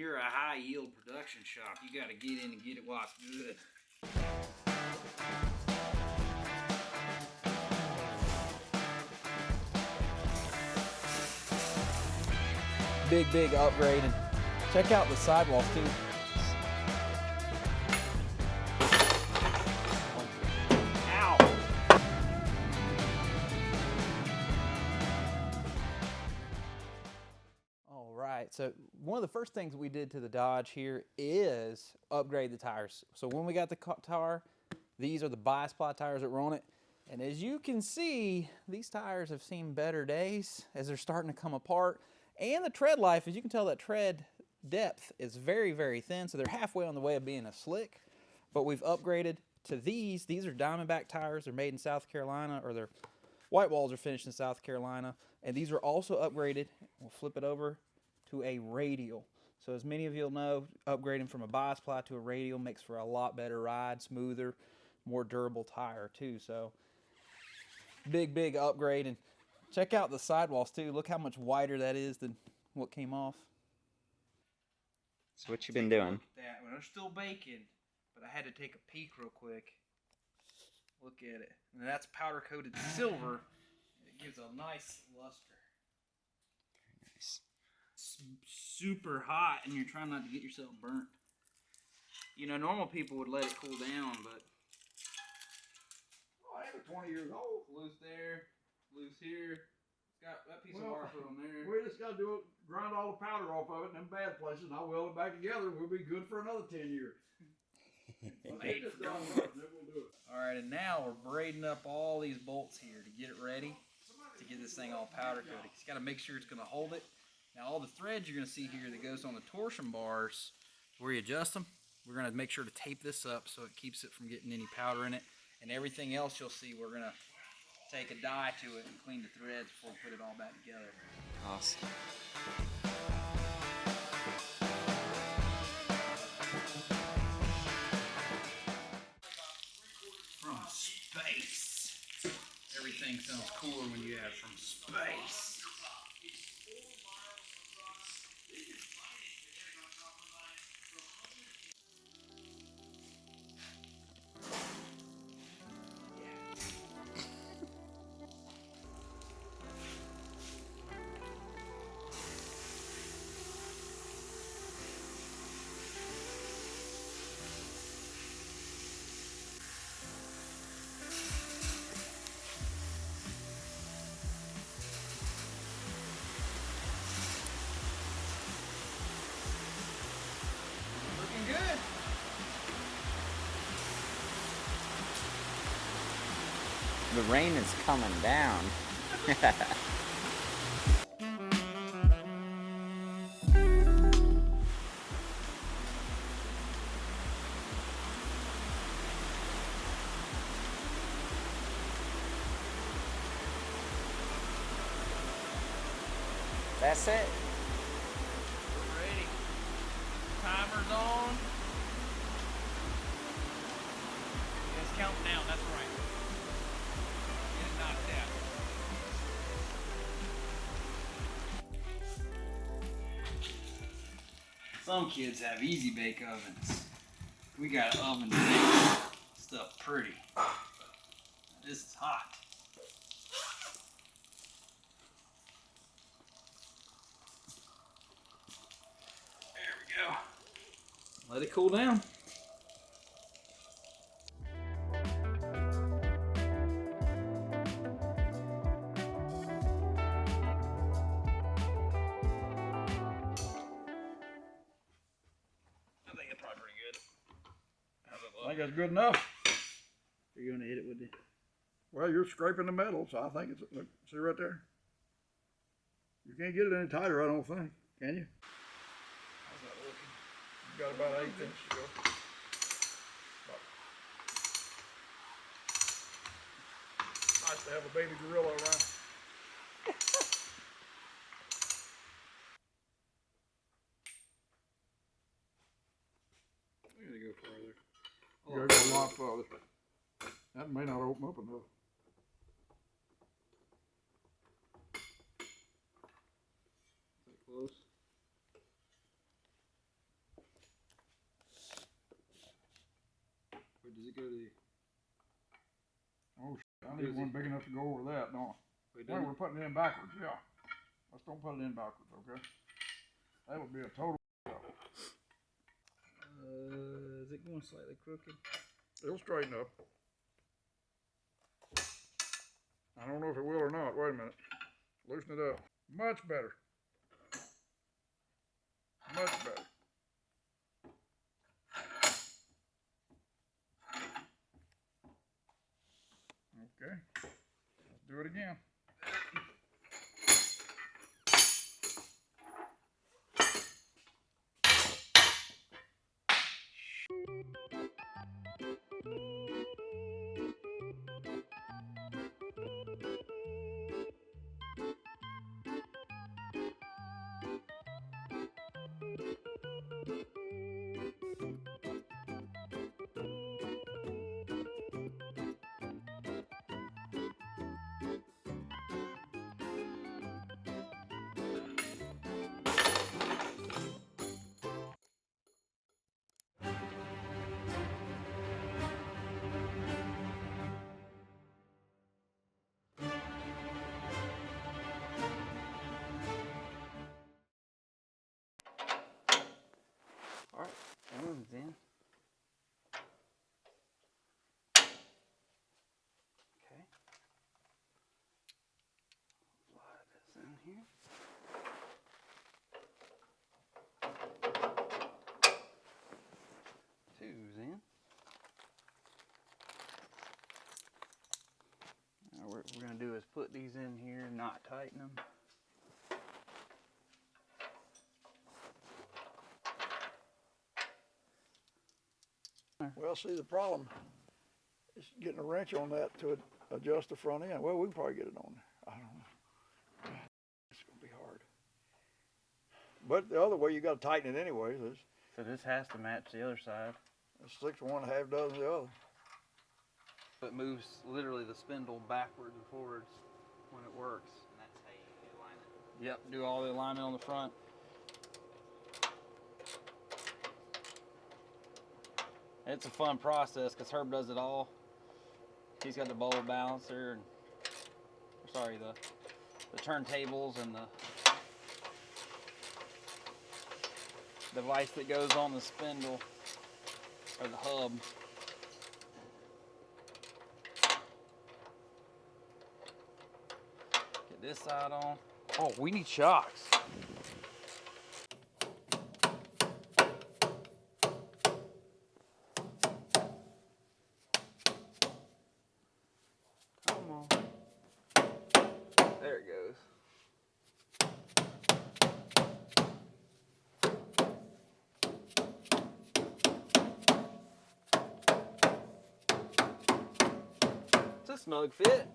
you're a high yield production shop, you got to get in and get it while it's good. Big upgrade, and check out the sidewalls too. Ow! All right, so one of the first things we did to the Dodge here is upgrade the tires. So when we got the car, these are the bi-split tires that were on it. And as you can see, these tires have seen better days as they're starting to come apart. And the tread life, as you can tell, that tread depth is very thin, so they're halfway on the way of being a slick. But we've upgraded to these. These are Diamondback tires. They're made in South Carolina, or their white walls are finished in South Carolina. And these are also upgraded. We'll flip it over to a radial. So as many of you'll know, upgrading from a bi-split to a radial makes for a lot better ride, smoother, more durable tire too. So big upgrade. And check out the sidewalls too. Look how much wider that is than what came off. So what you been doing? Look at that. Well, they're still baking, but I had to take a peek real quick. Look at it. And that's powder coated silver. It gives a nice luster. Very nice. It's super hot, and you're trying not to get yourself burnt. You know, normal people would let it cool down, but I ain't 20 years old. loose there, loose here. It's got that piece of wire put on there. We just got to do it, grind all the powder off of it in them bad places, and I'll weld it back together. We'll be good for another 10 years. Made for going. All right, and now we're braiding up all these bolts here to get it ready to get this thing all powder coated. You got to make sure it's going to hold it. Now all the threads you're going to see here that goes on the torsion bars, where you adjust them, we're going to make sure to tape this up so it keeps it from getting any powder in it. And everything else you'll see, we're going to take a dye to it and clean the threads before we put it all back together. Awesome. From space. Everything sounds cooler when you add from space. Good. The rain is coming down. That's it. We're ready. Timer's on. It's counting down, that's right. Get it knocked out. Some kids have easy bake ovens. We got an oven to make stuff pretty. This is hot. There we go. Let it cool down. I think it's probably pretty good. I think that's good enough. You're gonna hit it with the. Well, you're scraping the metal, so I think it's, look, see right there? You can't get it any tighter, I don't think. Can you? How's that looking? You got about 8 inches to go. Nice to have a baby gorilla around. We gotta go further. You gotta go a lot further. That may not open up enough. Is that close? it go to the... Oh, I need one big enough to go over that, don't I? Wait, we're putting it in backwards, yeah. Let's don't put it in backwards, okay? That would be a total... Is it going slightly crooked? It'll straighten up. I don't know if it will or not. Wait a minute. Loosen it up. Much better. Much better. Okay. Let's do it again. All right, that one's in. Okay. Slide this in here. Two's in. Now what we're going to do is put these in here and not tighten them. Well, see, the problem is getting a wrench on that to adjust the front end. Well, we can probably get it on there. I don't know. It's going to be hard. But the other way, you got to tighten it anyway. So this has to match the other side. It's 6 one, half dozen the other. It moves literally the spindle backwards and forwards when it works. And that's how you align it. Yep, do all the alignment on the front. It's a fun process because Herb does it all. He's got the bowl balancer and, sorry, the turntables and the device that goes on the spindle or the hub. Get this side on. Oh, we need shocks. Come on. There it goes. It's a snug fit.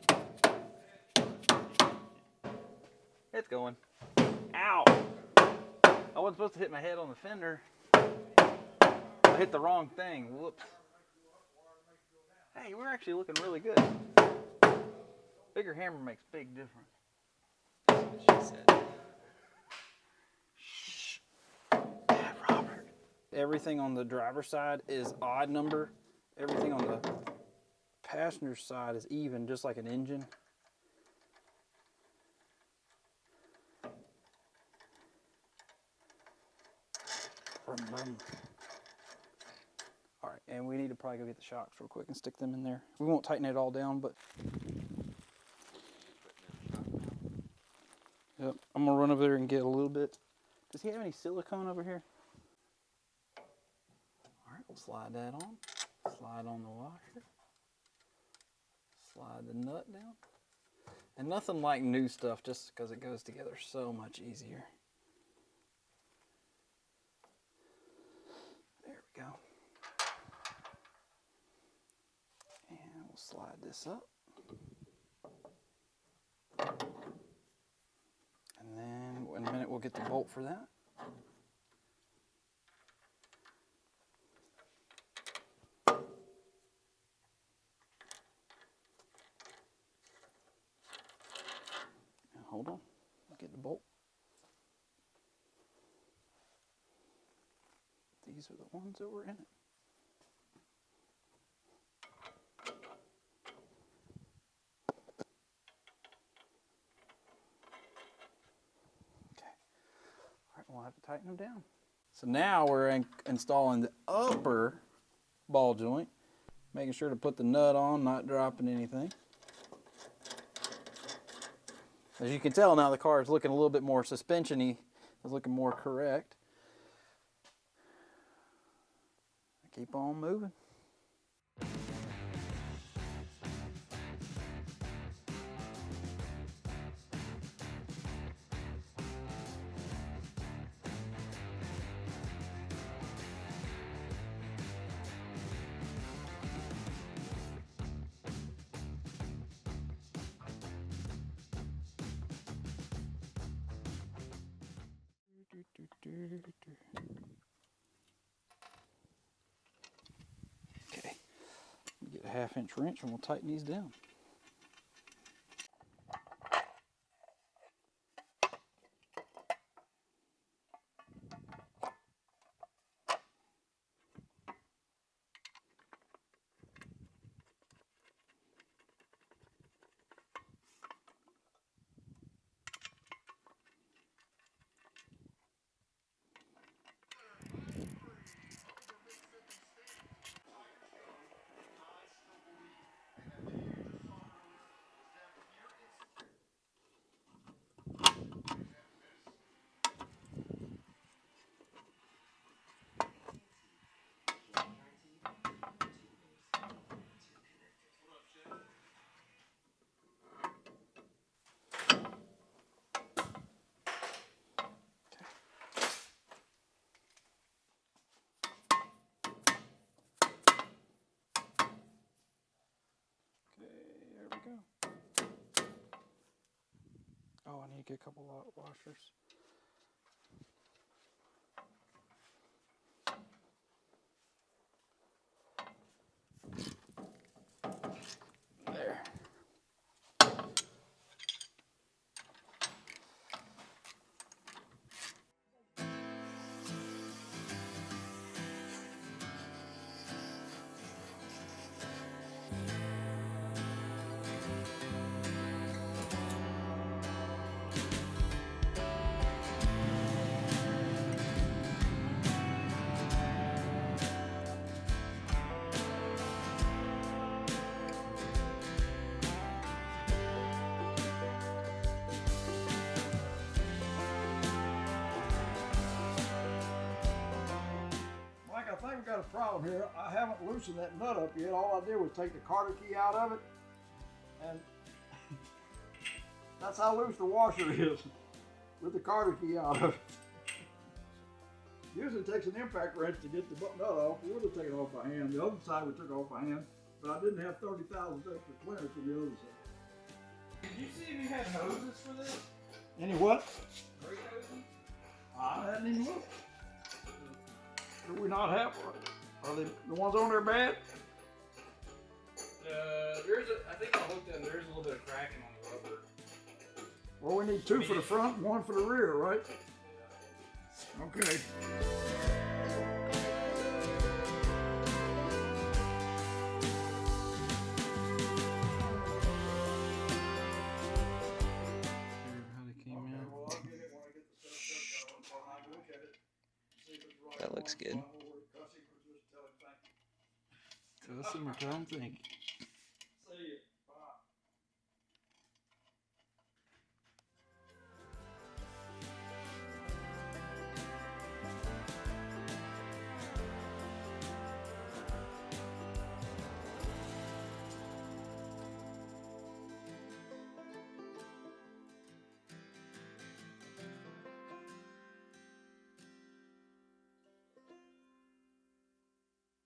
It's going. Ow! I wasn't supposed to hit my head on the fender. I hit the wrong thing. Whoops. Hey, we're actually looking really good. Bigger hammer makes big difference. That's what she said. Shh. Bad Robert. Everything on the driver's side is odd number. Everything on the passenger side is even, just like an engine. All right, and we need to probably go get the shocks real quick and stick them in there. We won't tighten it all down, but yep, I'm gonna run over there and get a little bit. Does he have any silicone over here? All right, we'll slide that on. Slide on the washer. Slide the nut down. And nothing like new stuff just because it goes together so much easier. There we go. And we'll slide this up. And then in a minute we'll get the bolt for that. Now, hold on, I'll get the bolt. These are the ones that were in it. tighten them down. So now we're installing the upper ball joint, making sure to put the nut on, not dropping anything. As you can tell now, the car is looking a little bit more suspension-y, it's looking more correct. Keep on moving. Okay, get a 1/2 inch wrench and we'll tighten these down. There we go. Oh, I need to get a couple of washers. There. Mike, I think we got a problem here. I haven't loosened that nut up yet. All I did was take the carter key out of it, and that's how loose the washer is, with the carter key out of it. Usually it takes an impact wrench to get the nut off. We would have taken it off by hand. The other side we took off by hand, but I didn't have 30,000 extra clearance on the other side. Did you see if you had hoses for this? Any what? Brake hoses? I hadn't even looked. Do we not have? Are they the ones on there bad? I think I hooked them. There's a little bit of cracking on the rubber. Well, we need 2 for the front and 1 for the rear, right? Okay. That looks good. Tell us what you think. See ya.